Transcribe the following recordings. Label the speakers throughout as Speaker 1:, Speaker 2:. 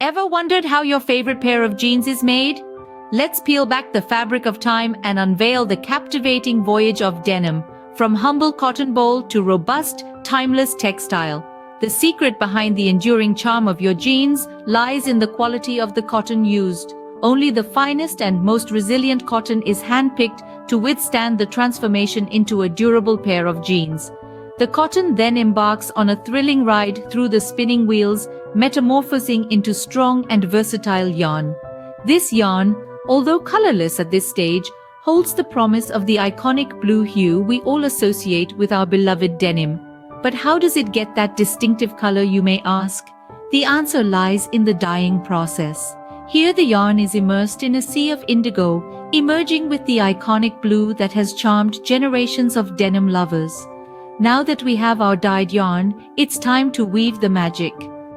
Speaker 1: Ever wondered how your favorite pair of jeans is made? Let's peel back the fabric of time and unveil the captivating voyage of denim, from humble cotton ball to robust, timeless textile. The secret behind the enduring charm of your jeans lies in the quality of the cotton used. Only the finest and most resilient cotton is handpicked to withstand the transformation into a durable pair of jeans. The cotton then embarks on a thrilling ride through the spinning wheels, metamorphosing into strong and versatile yarn. This yarn, although colorless at this stage, holds the promise of the iconic blue hue we all associate with our beloved denim. But how does it get that distinctive color, you may ask? The answer lies in the dyeing process. Here the yarn is immersed in a sea of indigo, emerging with the iconic blue that has charmed generations of denim lovers. Now that we have our dyed yarn, it's time to weave the magic.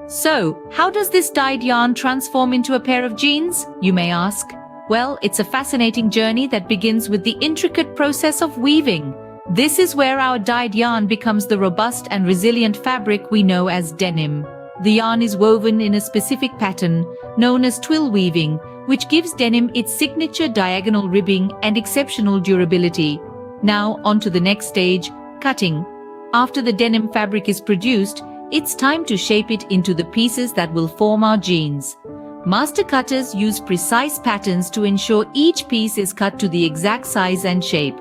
Speaker 1: So, how does this dyed yarn transform into a pair of jeans, you may ask? Well, it's a fascinating journey that begins with the intricate process of weaving. This is where our dyed yarn becomes the robust and resilient fabric we know as denim. The yarn is woven in a specific pattern, known as twill weaving, which gives denim its signature diagonal ribbing and exceptional durability. Now, on to the next stage, cutting. After the denim fabric is produced, it's time to shape it into the pieces that will form our jeans. Master cutters use precise patterns to ensure each piece is cut to the exact size and shape.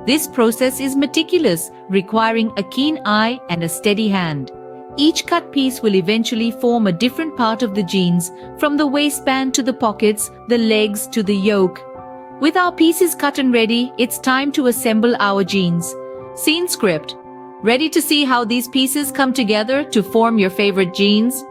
Speaker 1: This process is meticulous, requiring a keen eye and a steady hand. Each cut piece will eventually form a different part of the jeans, from the waistband to the pockets, the legs to the yoke. With our pieces cut and ready, it's time to assemble our jeans. Scene script. Ready to see how these pieces come together to form your favorite jeans?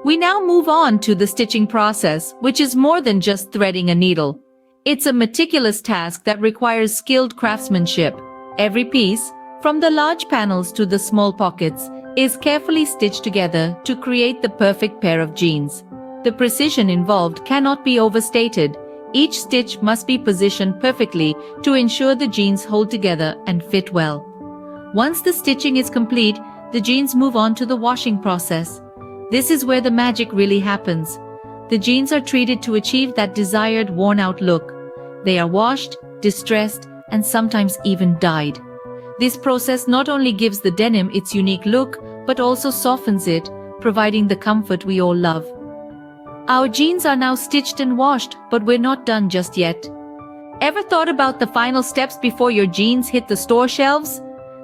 Speaker 1: We now move on to the stitching process, which is more than just threading a needle. It's a meticulous task that requires skilled craftsmanship. Every piece, from the large panels to the small pockets, is carefully stitched together to create the perfect pair of jeans. The precision involved cannot be overstated. Each stitch must be positioned perfectly to ensure the jeans hold together and fit well. Once the stitching is complete, the jeans move on to the washing process. This is where the magic really happens. The jeans are treated to achieve that desired worn-out look. They are washed, distressed, and sometimes even dyed. This process not only gives the denim its unique look, but also softens it, providing the comfort we all love. Our jeans are now stitched and washed, but we're not done just yet. Ever thought about the final steps before your jeans hit the store shelves?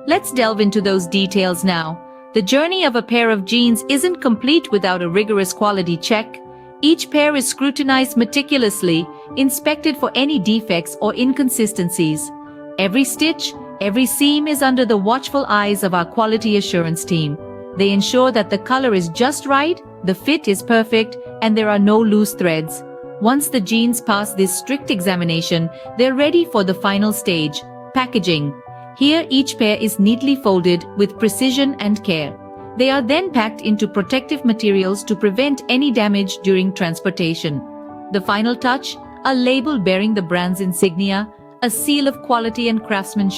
Speaker 1: Let's delve into those details now. The journey of a pair of jeans isn't complete without a rigorous quality check. Each pair is scrutinized meticulously, inspected for any defects or inconsistencies. Every stitch, every seam is under the watchful eyes of our quality assurance team. They ensure that the color is just right, the fit is perfect, and there are no loose threads. Once the jeans pass this strict examination, they're ready for the final stage, packaging. Here each pair is neatly folded with precision and care. They are then packed into protective materials to prevent any damage during transportation. The final touch, a label bearing the brand's insignia, a seal of quality and craftsmanship.